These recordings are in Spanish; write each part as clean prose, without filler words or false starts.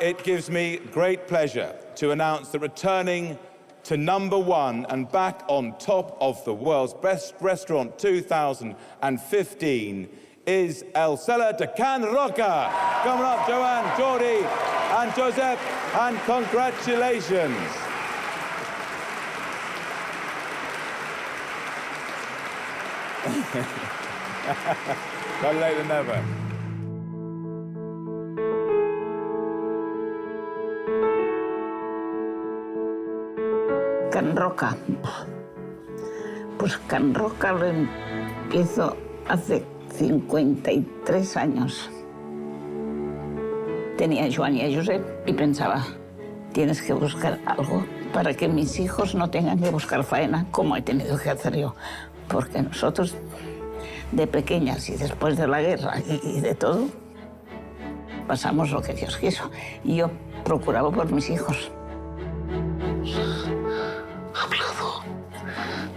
it gives me great pleasure to announce that returning to #1 and back on top of the world's best restaurant 2015 is El Cellar de Can Roca. Come on up, Joanne, Jordi, and Josep, and congratulations. Better late than never. Can Roca. Pues Can Roca lo empiezo hace 53 años. Tenía a Joan y a Josep y pensaba, tienes que buscar algo para que mis hijos no tengan que buscar faena como he tenido que hacer yo. Porque nosotros, de pequeñas y después de la guerra y de todo, pasamos lo que Dios quiso. Y yo procuraba por mis hijos. Ha hablado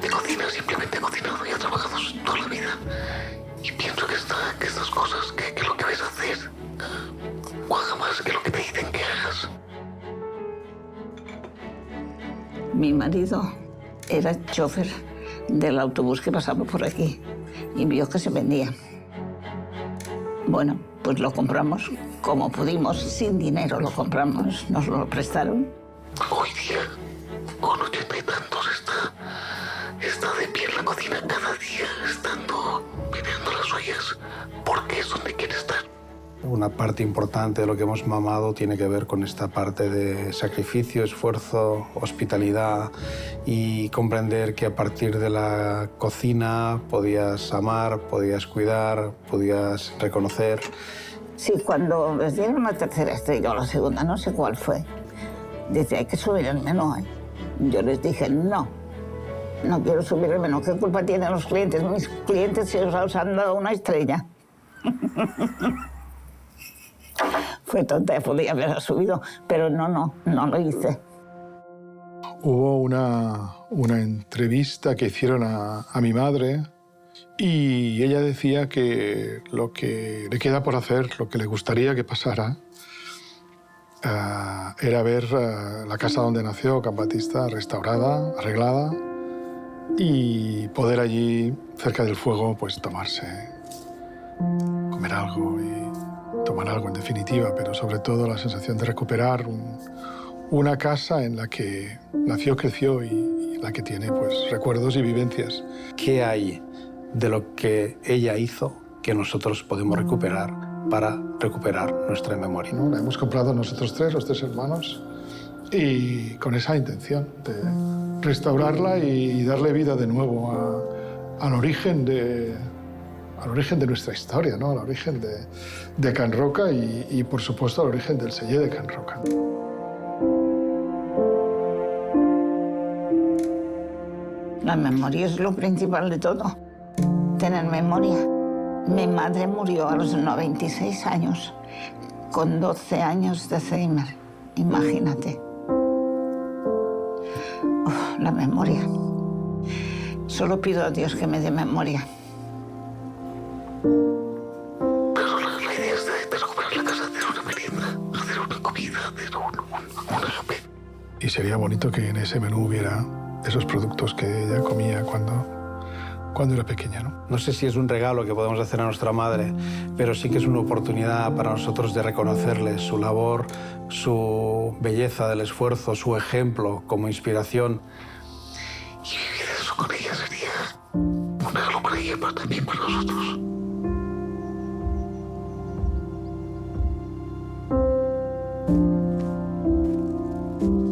de cocina, simplemente ha cocinado y ha trabajado toda la vida. Y pienso que estas cosas, que lo que ves hacer, cuaja más que lo que te dicen que hagas. Mi marido era chofer del autobús que pasaba por aquí y vio que se vendía. Bueno, pues lo compramos como pudimos, sin dinero lo compramos, nos lo prestaron. Hoy día, con 80 y tantos, está de pie en la cocina cada día, estando mirando las ollas, porque es donde quiere estar. Una parte importante de lo que hemos mamado tiene que ver con esta parte de sacrificio, esfuerzo, hospitalidad y comprender que a partir de la cocina podías amar, podías cuidar, podías reconocer. Sí, cuando les dieron la tercera estrella o la segunda, no sé cuál fue, dice, hay que subir el menú. Yo les dije, no quiero subir el menú. ¿Qué culpa tienen los clientes? Mis clientes se os han dado una estrella. Fue tonta, podía haber subido, pero no lo hice. Hubo una entrevista que hicieron a mi madre y ella decía que lo que le queda por hacer, lo que le gustaría que pasara, era ver la casa donde nació Can Batista restaurada, arreglada y poder allí, cerca del fuego, pues tomarse, comer algo y tomar algo en definitiva, pero sobre todo la sensación de recuperar una casa en la que nació, creció y en la que tiene pues, recuerdos y vivencias. ¿Qué hay de lo que ella hizo que nosotros podemos recuperar para recuperar nuestra memoria? ¿No? La hemos comprado nosotros tres, los tres hermanos, y con esa intención de restaurarla y darle vida de nuevo al origen de nuestra historia, ¿no? Al origen de Can Roca y, por supuesto, al origen del celler de Can Roca. La memoria es lo principal de todo, tener memoria. Mi madre murió a los 96 años, con 12 años de Alzheimer, imagínate. La memoria. Solo pido a Dios que me dé memoria. Pero la idea es de recuperar la casa, hacer una merienda, hacer una comida, hacer un agape. Y sería bonito que en ese menú hubiera esos productos que ella comía cuando era pequeña, ¿no? No sé si es un regalo que podemos hacer a nuestra madre, pero sí que es una oportunidad para nosotros de reconocerle su labor, su belleza del esfuerzo, su ejemplo como inspiración. Y vivir eso con ella sería un regalo para ella, pero también para nosotros.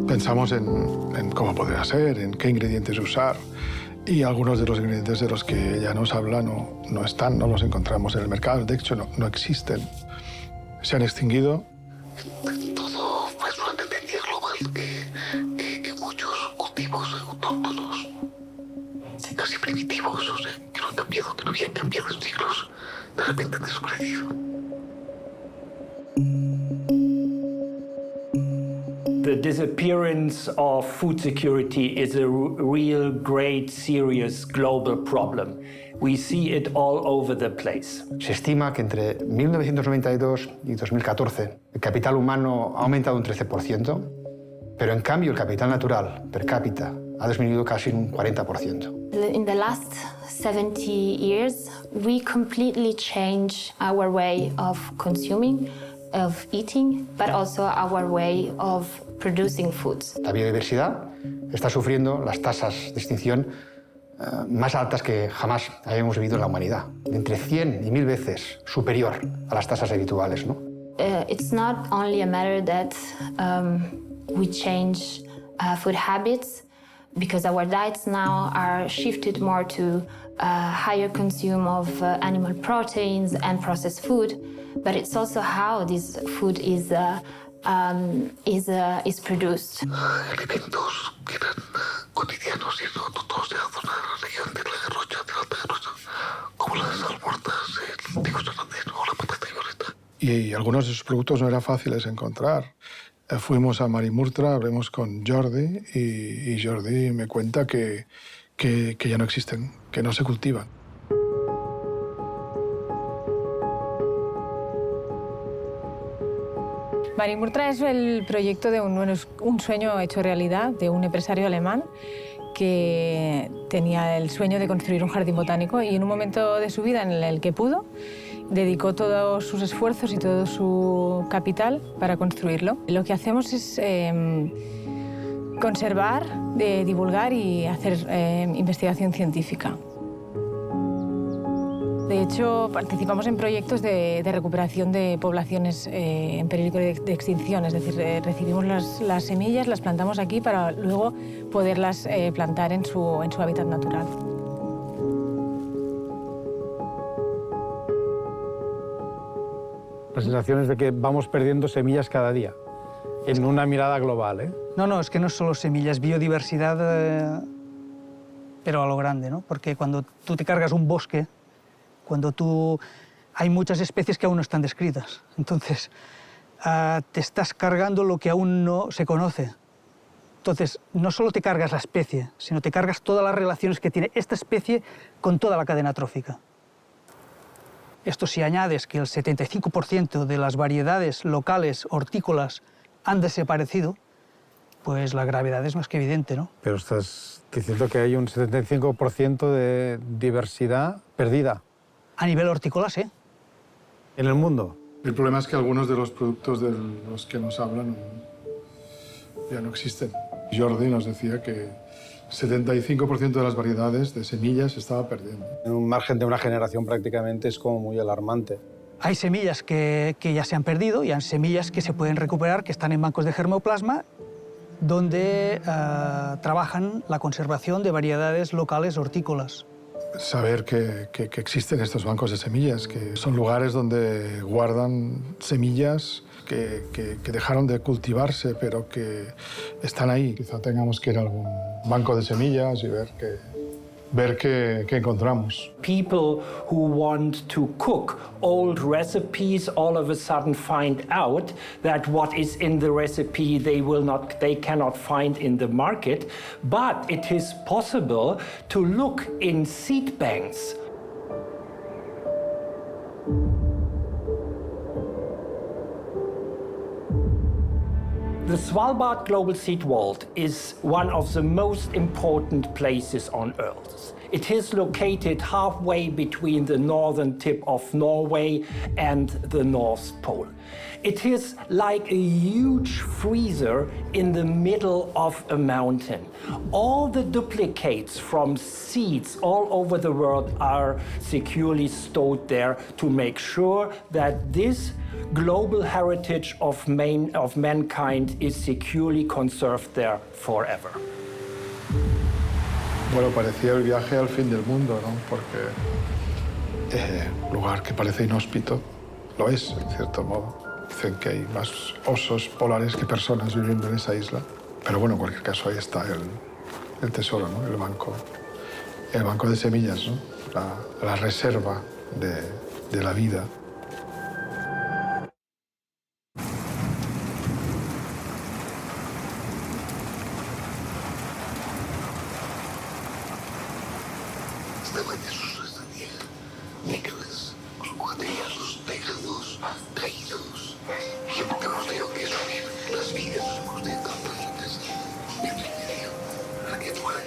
Pensamos en cómo podría ser, en qué ingredientes usar. Y algunos de los ingredientes de los que ella nos habla no están, no los encontramos en el mercado. De hecho, no existen. Se han extinguido. Todo es una tendencia global que muchos cultivos autóctonos, casi primitivos, o sea, que no han cambiado, que no habían cambiado en siglos, de repente han desaparecido. The disappearance of food security is a real, great, serious global problem. We see it all over the place. Se estima que entre 1992 y 2014 el capital humano ha aumentado un 13%, pero en cambio el capital natural per cápita ha disminuido casi un 40%. In the last 70 years, we completely changed our way of consuming, of eating, but also our way of producing foods. La biodiversidad está sufriendo las tasas de extinción más altas que jamás hayamos vivido en la humanidad, entre 100 y 1000 veces superior a las tasas habituales, ¿no? It's not only a matter that we change food habits, because our diets now are shifted more to higher consume of animal proteins and processed food, but it's also how this food is produced. Alimentos que eran cotidianos y no todos de la zona de la región de la Garrocha, de la Alta Garrocha, como las albordas, el tico sarraceno o la patata violeta. Y algunos de sus productos no eran fáciles de encontrar. Fuimos a Marimurtra, hablamos con Jordi y Jordi me cuenta que ya no existen, que no se cultivan. Marimurtra es el proyecto de un sueño hecho realidad de un empresario alemán que tenía el sueño de construir un jardín botánico y en un momento de su vida en el que pudo, dedicó todos sus esfuerzos y todo su capital para construirlo. Lo que hacemos es conservar, divulgar y hacer investigación científica. De hecho, participamos en proyectos de recuperación de poblaciones en peligro de extinción, es decir, recibimos las semillas, las plantamos aquí para luego poderlas plantar en su hábitat natural. La sensación es de que vamos perdiendo semillas cada día, en una mirada global, ¿eh? No, es que no es solo semillas, biodiversidad, pero a lo grande, ¿no? Porque cuando tú te cargas un bosque, hay muchas especies que aún no están descritas. Entonces, te estás cargando lo que aún no se conoce. Entonces, no solo te cargas la especie, sino te cargas todas las relaciones que tiene esta especie con toda la cadena trófica. Esto si añades que el 75% de las variedades locales hortícolas han desaparecido, pues la gravedad es más que evidente, ¿no? Pero estás diciendo que hay un 75% de diversidad perdida. A nivel hortícola, sí. ¿En el mundo? El problema es que algunos de los productos de los que nos hablan ya no existen. Jordi nos decía que 75% de las variedades de semillas se estaba perdiendo. En un margen de una generación prácticamente es como muy alarmante. Hay semillas que ya se han perdido y hay semillas que se pueden recuperar, que están en bancos de germoplasma, donde trabajan la conservación de variedades locales hortícolas. Saber que existen estos bancos de semillas, que son lugares donde guardan semillas que dejaron de cultivarse, pero que están ahí. Quizá tengamos que ir a algún banco de semillas y ver qué encontramos. People who want to cook old recipes all of a sudden find out that what is in the recipe they cannot find in the market, but it is possible to look in seed banks. The Svalbard Global Seed Vault is one of the most important places on Earth. It is located halfway between the northern tip of Norway and the North Pole. It is like a huge freezer in the middle of a mountain. All the duplicates from seeds all over the world are securely stored there to make sure that this global heritage of mankind is securely conserved there forever. Bueno, parecía el viaje al fin del mundo, ¿no? Porque lugar que parece inhóspito, lo es, en cierto modo. Dicen que hay más osos polares que personas viviendo en esa isla. Pero bueno, en cualquier caso, ahí está el tesoro, ¿no? El banco de semillas, ¿no? La reserva de la vida. Estaban esos días nos gusta cantar la casa. ¿Para qué fuera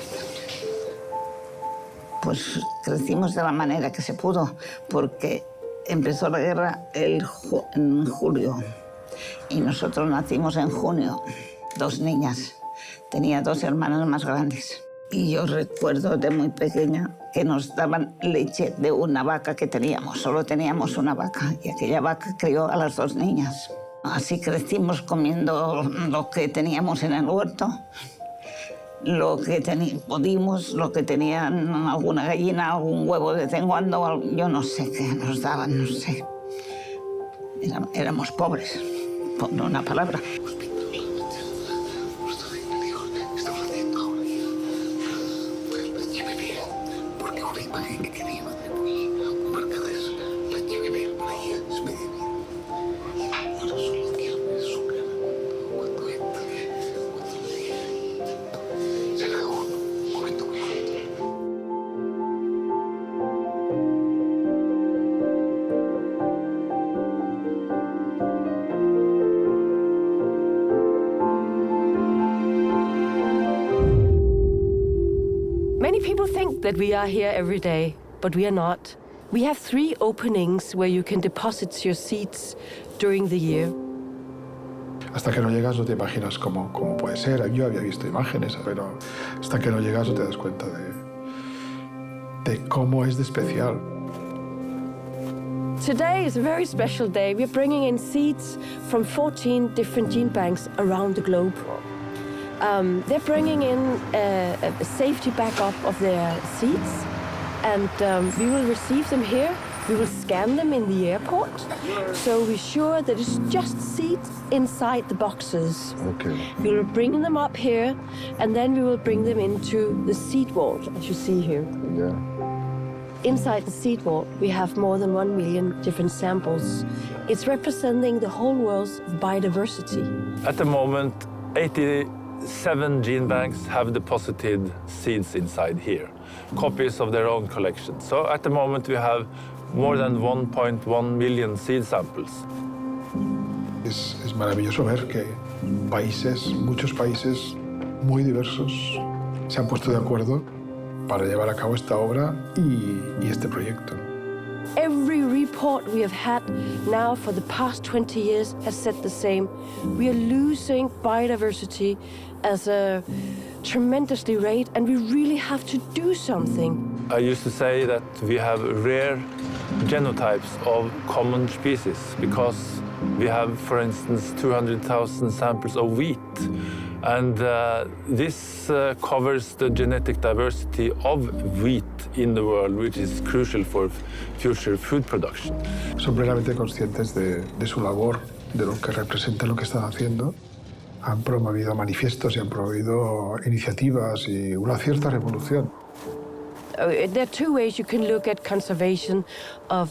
Pues crecimos de la manera que se pudo, porque empezó la guerra en julio y nosotros nacimos en junio, 2 niñas. Tenía 2 hermanas más grandes. Y yo recuerdo de muy pequeña que nos daban leche de una vaca que teníamos. Solo teníamos una vaca y aquella vaca crió a las 2 niñas. Así crecimos comiendo lo que teníamos en el huerto, lo que pudimos, lo que tenían alguna gallina, algún huevo de vez en cuando, yo no sé qué nos daban, no sé. Éramos pobres, por una palabra. Porque una imagen que tenía madre muy marcada es la lleve bien para ella, es medio bien. Ahora solo quiero ver su cara cuando entre, cuando le diga. Será un momento muy fuerte. Many people think that we are here every day, but we are not. We have 3 openings where you can deposit your seeds during the year. Hasta que no llegas no te imaginas cómo puede ser. Yo había visto imágenes, pero hasta que no llegas no te das cuenta de cómo es de especial. Today is a very special day. We're bringing in seeds from 14 different gene banks around the globe. They're bringing in a safety backup of their seeds, and we will receive them here. We will scan them in the airport, so we're sure that it's just seeds inside the boxes. Okay. We will bring them up here, and then we will bring them into the seed vault, as you see here. Yeah. Inside the seed vault, we have more than 1 million different samples. It's representing the whole world's biodiversity. At the moment, 87 gene banks have deposited seeds inside here, copies of their own collection. So at the moment, we have more than 1.1 million seed samples. Es maravilloso ver que muchos países muy diversos se han puesto de acuerdo para llevar a cabo esta obra y este proyecto. Every report we have had now for the past 20 years has said the same. We are losing biodiversity at a tremendously rate, and we really have to do something. I used to say that we have rare genotypes of common species because we have, for instance, 200,000 samples of wheat. And this covers the genetic diversity of wheat in the world, which is crucial for future food production. Son plenamente conscientes de su labor, de lo que representa lo que están haciendo. Han promovido manifiestos y han promovido iniciativas y una cierta revolución. There are 2 ways you can look at conservation of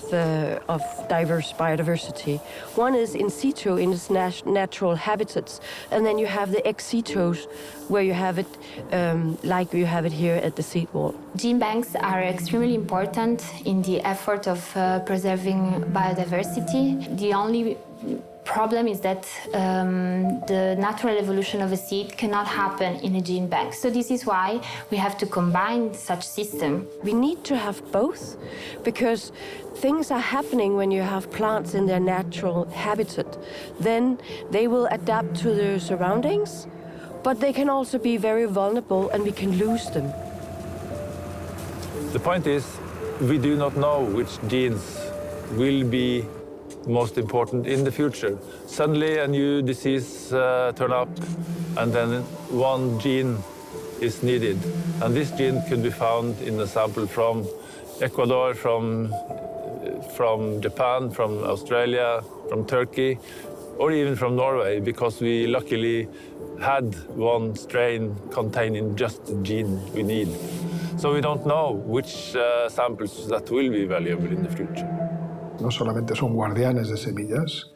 diverse biodiversity. One is in situ, in its natural habitats, and then you have the ex situs, where you have it like you have it here at the seed vault. Gene banks are extremely important in the effort of preserving biodiversity. The only problem is that the natural evolution of a seed cannot happen in a gene bank. So this is why we have to combine such system. We need to have both, because things are happening when you have plants in their natural habitat. Then they will adapt to their surroundings, but they can also be very vulnerable and we can lose them. The point is, we do not know which genes will be most important in the future. Suddenly a new disease turn up, and then one gene is needed. And this gene could be found in a sample from Ecuador, from Japan, from Australia, from Turkey, or even from Norway, because we luckily had one strain containing just the gene we need. So we don't know which samples that will be valuable in the future. No solamente son guardianes de semillas,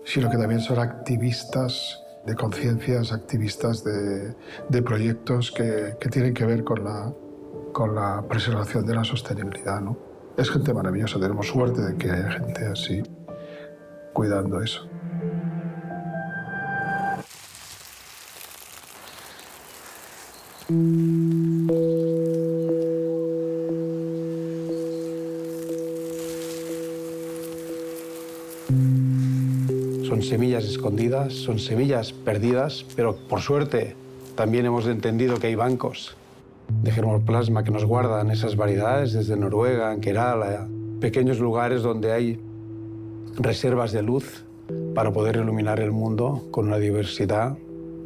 sino que también son activistas de conciencias, activistas de proyectos que tienen que ver con la preservación de la sostenibilidad, ¿no? Es gente maravillosa, tenemos suerte de que haya gente así cuidando eso. Son semillas escondidas, son semillas perdidas, pero por suerte también hemos entendido que hay bancos de germoplasma que nos guardan esas variedades desde Noruega, en Kerala, pequeños lugares donde hay reservas de luz para poder iluminar el mundo con una diversidad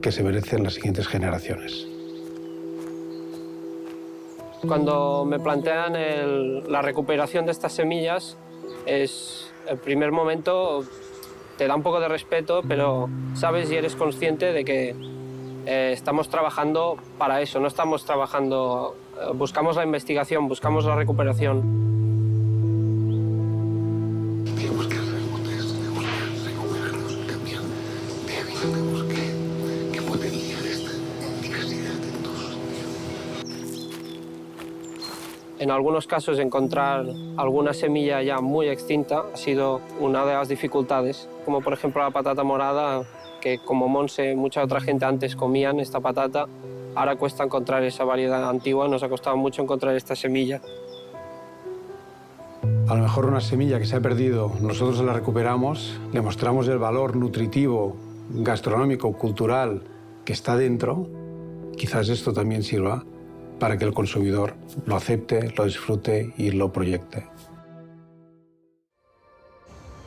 que se merecen las siguientes generaciones. Cuando me plantean la recuperación de estas semillas, es el primer momento, te da un poco de respeto, pero sabes y eres consciente de que estamos trabajando para eso, no estamos trabajando, buscamos la investigación, buscamos la recuperación. Tenemos que recuperarlos, cambiar de vida, tenemos que potenciar esta diversidad de todos. En algunos casos encontrar alguna semilla ya muy extinta ha sido una de las dificultades, como por ejemplo la patata morada, que como Monse, mucha otra gente antes comían esta patata, ahora cuesta encontrar esa variedad antigua, nos ha costado mucho encontrar esta semilla. A lo mejor una semilla que se ha perdido, nosotros la recuperamos, le mostramos el valor nutritivo, gastronómico, cultural que está dentro, quizás esto también sirva para que el consumidor lo acepte, lo disfrute y lo proyecte.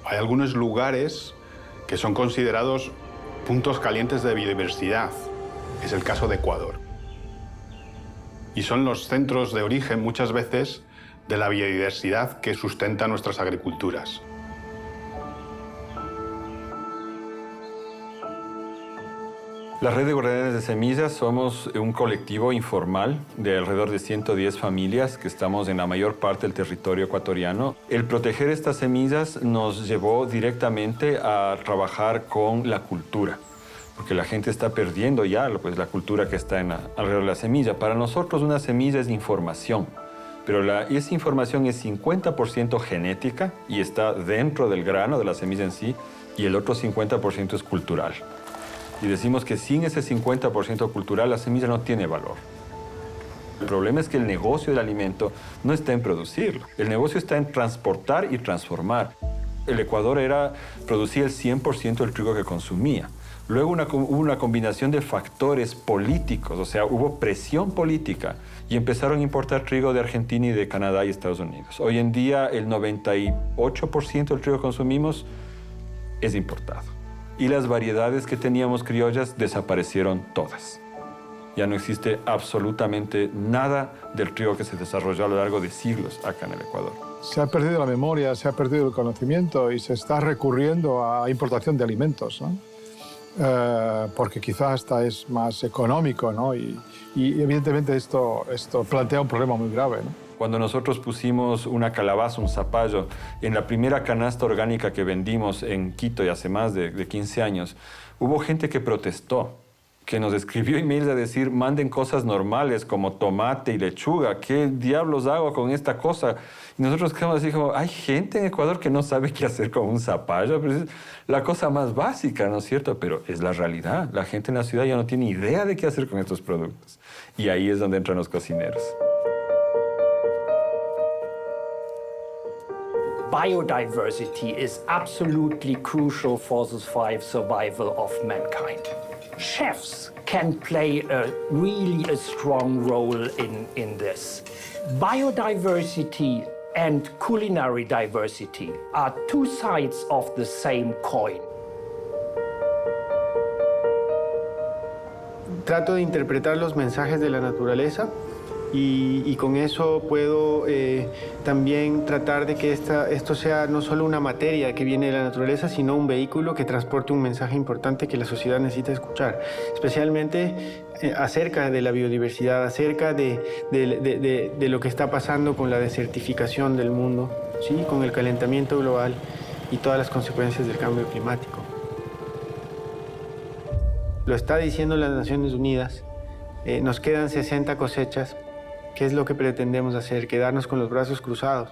Hay algunos lugares que son considerados puntos calientes de biodiversidad. Es el caso de Ecuador. Y son los centros de origen, muchas veces, de la biodiversidad que sustenta nuestras agriculturas. La Red de Guardianes de Semillas somos un colectivo informal de alrededor de 110 familias que estamos en la mayor parte del territorio ecuatoriano. El proteger estas semillas nos llevó directamente a trabajar con la cultura, porque la gente está perdiendo ya pues, la cultura que está alrededor de la semilla. Para nosotros una semilla es información, pero esa información es 50% genética y está dentro del grano de la semilla en sí, y el otro 50% es cultural. Y decimos que sin ese 50% cultural, la semilla no tiene valor. El problema es que el negocio del alimento no está en producirlo. El negocio está en transportar y transformar. El Ecuador producía el 100% del trigo que consumía. Luego hubo una combinación de factores políticos, o sea, hubo presión política y empezaron a importar trigo de Argentina y de Canadá y Estados Unidos. Hoy en día el 98% del trigo que consumimos es importado. Y las variedades que teníamos criollas desaparecieron todas. Ya no existe absolutamente nada del trigo que se desarrolló a lo largo de siglos acá en el Ecuador. Se ha perdido la memoria, se ha perdido el conocimiento y se está recurriendo a importación de alimentos, ¿no? Porque quizás hasta es más económico, ¿no? Y evidentemente esto plantea un problema muy grave, ¿no? Cuando nosotros pusimos una calabaza, un zapallo, en la primera canasta orgánica que vendimos en Quito y hace más de 15 años, hubo gente que protestó, que nos escribió emails a decir, manden cosas normales como tomate y lechuga, ¿qué diablos hago con esta cosa? Y nosotros quedamos así como, hay gente en Ecuador que no sabe qué hacer con un zapallo, pero es la cosa más básica, ¿no es cierto? Pero es la realidad, la gente en la ciudad ya no tiene idea de qué hacer con estos productos. Y ahí es donde entran los cocineros. Biodiversity is absolutely crucial for the survival of mankind. Chefs can play really a strong role in this. Biodiversity and culinary diversity are two sides of the same coin. Trato de interpretar los mensajes de la naturaleza y con eso puedo también tratar de que esto sea no solo una materia que viene de la naturaleza, sino un vehículo que transporte un mensaje importante que la sociedad necesita escuchar, especialmente acerca de la biodiversidad, acerca de lo que está pasando con la desertificación del mundo, ¿sí? Con el calentamiento global y todas las consecuencias del cambio climático. Lo está diciendo las Naciones Unidas, nos quedan 60 cosechas. ¿Qué es lo que pretendemos hacer? Quedarnos con los brazos cruzados.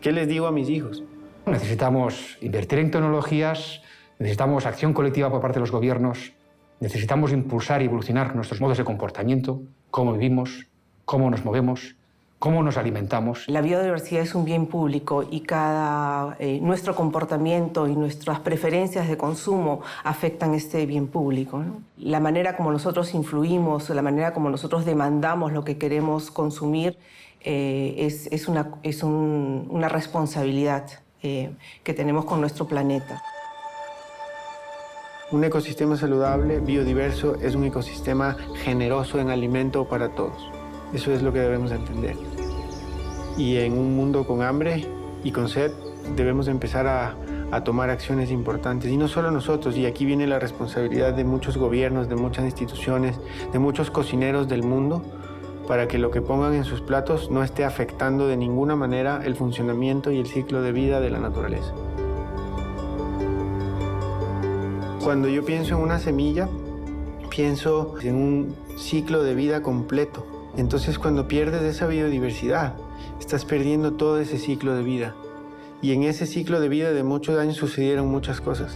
¿Qué les digo a mis hijos? Necesitamos invertir en tecnologías, necesitamos acción colectiva por parte de los gobiernos Necesitamos impulsar y evolucionar nuestros modos de comportamiento, cómo vivimos, cómo nos movemos, cómo nos alimentamos. La biodiversidad es un bien público y nuestro comportamiento y nuestras preferencias de consumo afectan este bien público, ¿no? La manera como nosotros influimos, la manera como nosotros demandamos lo que queremos consumir es una responsabilidad que tenemos con nuestro planeta. Un ecosistema saludable, biodiverso, es un ecosistema generoso en alimento para todos. Eso es lo que debemos entender. Y en un mundo con hambre y con sed, debemos empezar a tomar acciones importantes. Y no solo nosotros, y aquí viene la responsabilidad de muchos gobiernos, de muchas instituciones, de muchos cocineros del mundo, para que lo que pongan en sus platos no esté afectando de ninguna manera el funcionamiento y el ciclo de vida de la naturaleza. Cuando yo pienso en una semilla, pienso en un ciclo de vida completo. Entonces, cuando pierdes esa biodiversidad, estás perdiendo todo ese ciclo de vida. Y en ese ciclo de vida de muchos años sucedieron muchas cosas.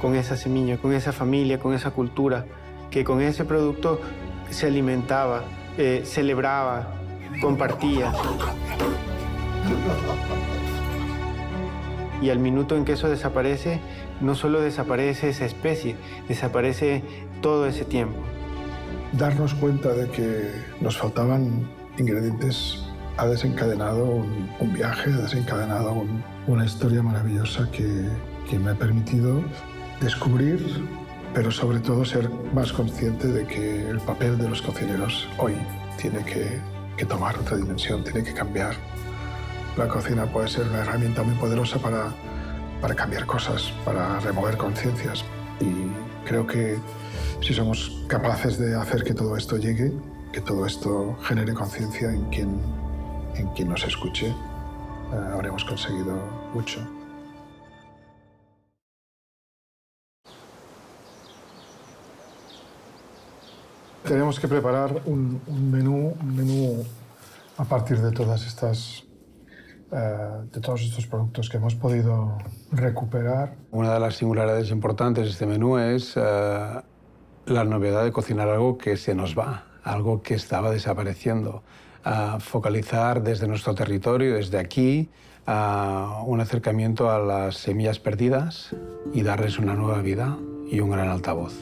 Con esa semilla, con esa familia, con esa cultura, que con ese producto se alimentaba, celebraba, compartía. Y al minuto en que eso desaparece, no solo desaparece esa especie, desaparece todo ese tiempo. Darnos cuenta de que nos faltaban ingredientes ha desencadenado un viaje, ha desencadenado una historia maravillosa que me ha permitido descubrir, pero sobre todo ser más consciente de que el papel de los cocineros hoy tiene que tomar otra dimensión, tiene que cambiar. La cocina puede ser una herramienta muy poderosa para cambiar cosas, para remover conciencias. Y creo que si somos capaces de hacer que todo esto llegue, que todo esto genere conciencia en quien nos escuche, habremos conseguido mucho. Tenemos que preparar un menú a partir de todos estos productos que hemos podido recuperar. Una de las singularidades importantes de este menú es la novedad de cocinar algo que se nos va, algo que estaba desapareciendo. Focalizar desde nuestro territorio, desde aquí, un acercamiento a las semillas perdidas y darles una nueva vida y un gran altavoz.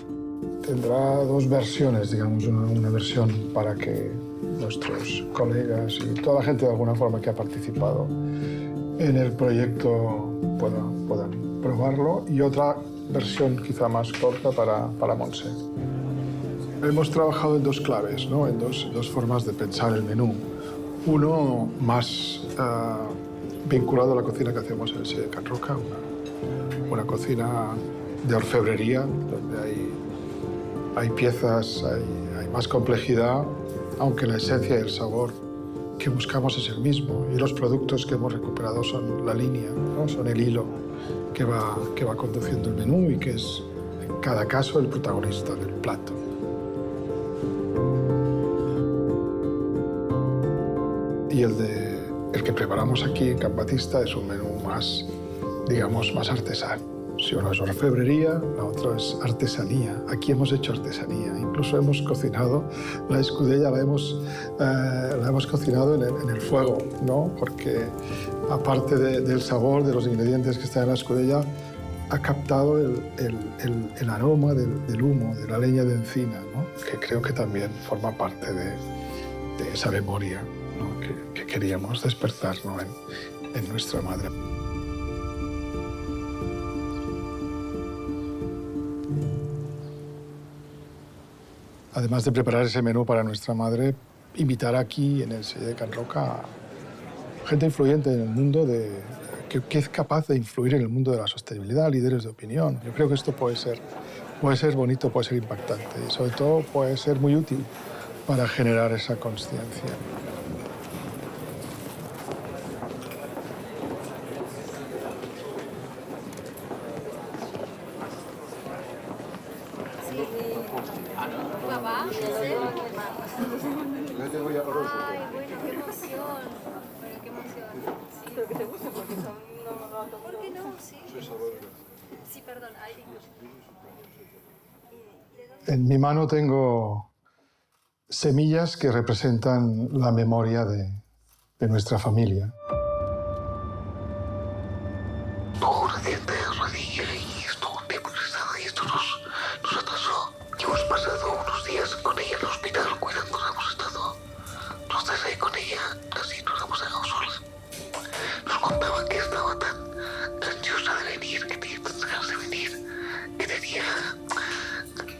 Tendrá dos versiones, digamos, una versión para que nuestros colegas y toda la gente de alguna forma que ha participado en el proyecto puedan probarlo, y otra versión quizá más corta para Montse. Hemos trabajado en dos claves, ¿no? En dos formas de pensar el menú. Uno más vinculado a la cocina que hacemos en el Seye Can Roca, una cocina de orfebrería, donde hay piezas, hay más complejidad, aunque la esencia y el sabor que buscamos es el mismo. Y los productos que hemos recuperado son la línea, ¿no? Son el hilo que va conduciendo el menú y que es, en cada caso, el protagonista del plato. Y el que preparamos aquí en Can Battista es un menú más, digamos, más artesano. Si uno es orfebrería, la otra es artesanía. Aquí hemos hecho artesanía. Incluso hemos cocinado la escudella, la hemos cocinado en el fuego, ¿no? Porque aparte del sabor de los ingredientes que están en la escudella, ha captado el aroma del humo, de la leña de encina, ¿no? Que creo que también forma parte de esa memoria, ¿no? que queríamos despertar, ¿no? en nuestra madre. Además de preparar ese menú para nuestra madre, invitar aquí en el Seye Can Roca a gente influyente en el mundo que es capaz de influir en el mundo de la sostenibilidad, líderes de opinión. Yo creo que esto puede ser bonito, puede ser impactante y sobre todo puede ser muy útil para generar esa conciencia. ¿Por qué no? Sí. Sí, perdón. En mi mano tengo semillas que representan la memoria de nuestra familia. Tuvo un accidente de rodilla y estuvo un tiempo ingresada y esto nos atrasó. Y hemos pasado unos días con ella en el hospital cuidándola, hemos estado los tres ahí con ella, casi nos hemos dejado solas. Nos contaba que estaba tan ansiosa de venir, que tenía tantas ganas de venir, que tenía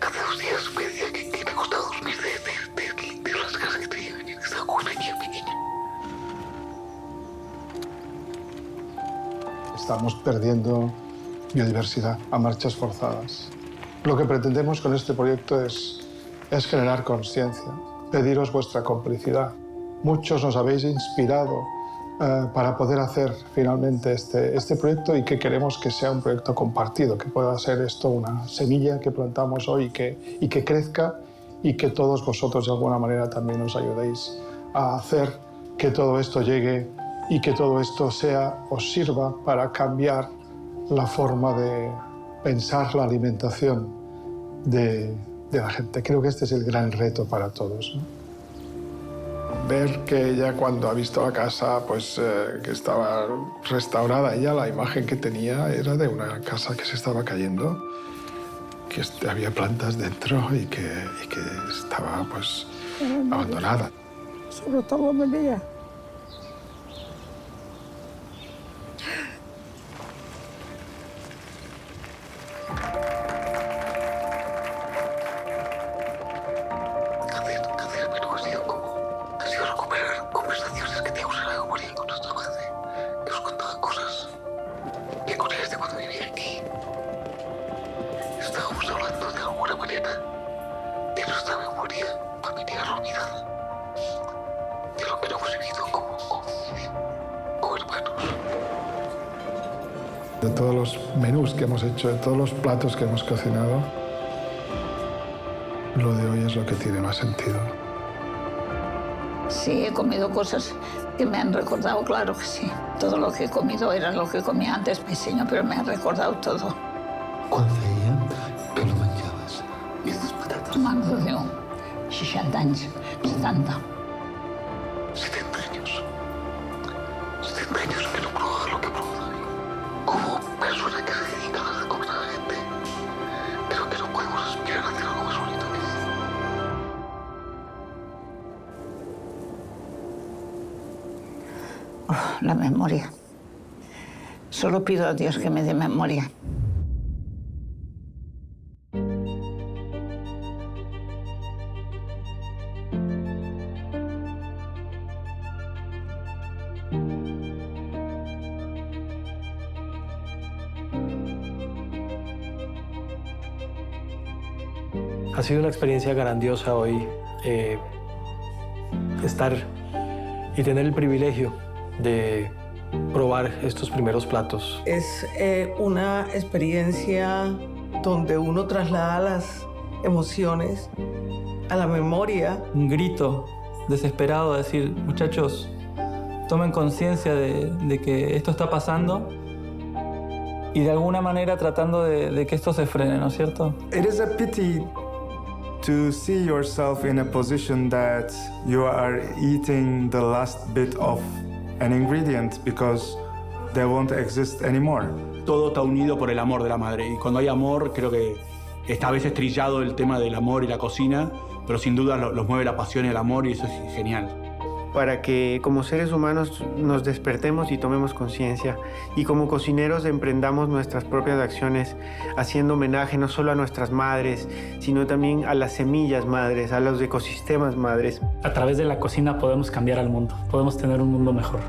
cada 2 días me decía que le costaba dormir de las ganas que tenía de venir, que estaba con una niña pequeña. Estamos perdiendo biodiversidad a marchas forzadas. Lo que pretendemos con este proyecto es generar conciencia, pediros vuestra complicidad. Muchos nos habéis inspirado para poder hacer finalmente este proyecto y que queremos que sea un proyecto compartido, que pueda ser esto una semilla que plantamos hoy y que crezca y que todos vosotros de alguna manera también nos ayudéis a hacer que todo esto llegue y que todo esto os sirva para cambiar la forma de pensar la alimentación de la gente. Creo que este es el gran reto para todos, ¿no? Ver que ella cuando ha visto la casa, pues que estaba restaurada, ella la imagen que tenía era de una casa que se estaba cayendo, que había plantas dentro y que estaba pues abandonada. Sobre todo me veía. De todos los menús que hemos hecho, de todos los platos que hemos cocinado, lo de hoy es lo que tiene más sentido. Sí, he comido cosas que me han recordado, claro que sí. Todo lo que he comido era lo que comía antes, pequeño, pero me han recordado todo. ¿Cuál feia que lo menjabas? Estas patatas. Mano de 60 anys, 70. 70 años. 70 años que no probaba lo que probaba yo. Como persona que se dedica a dar de comer a la gente, pero que no podemos aspirar a hacer algo más bonito que eso. La memoria. Solo pido a Dios que me dé memoria. Ha sido una experiencia grandiosa hoy estar y tener el privilegio de probar estos primeros platos. Es una experiencia donde uno traslada las emociones a la memoria. Un grito desesperado, decir, muchachos, tomen conciencia de que esto está pasando y de alguna manera tratando de que esto se frene, ¿no es cierto? It is a pity to see yourself in a position that you are eating the last bit of an ingredient because they won't exist anymore. Todo está unido por el amor de la madre y cuando hay amor creo que está a veces trillado el tema del amor y la cocina, pero sin duda los mueve la pasión y el amor y eso es genial. Para que como seres humanos nos despertemos y tomemos conciencia y como cocineros emprendamos nuestras propias acciones haciendo homenaje no solo a nuestras madres, sino también a las semillas madres, a los ecosistemas madres. A través de la cocina podemos cambiar al mundo, podemos tener un mundo mejor.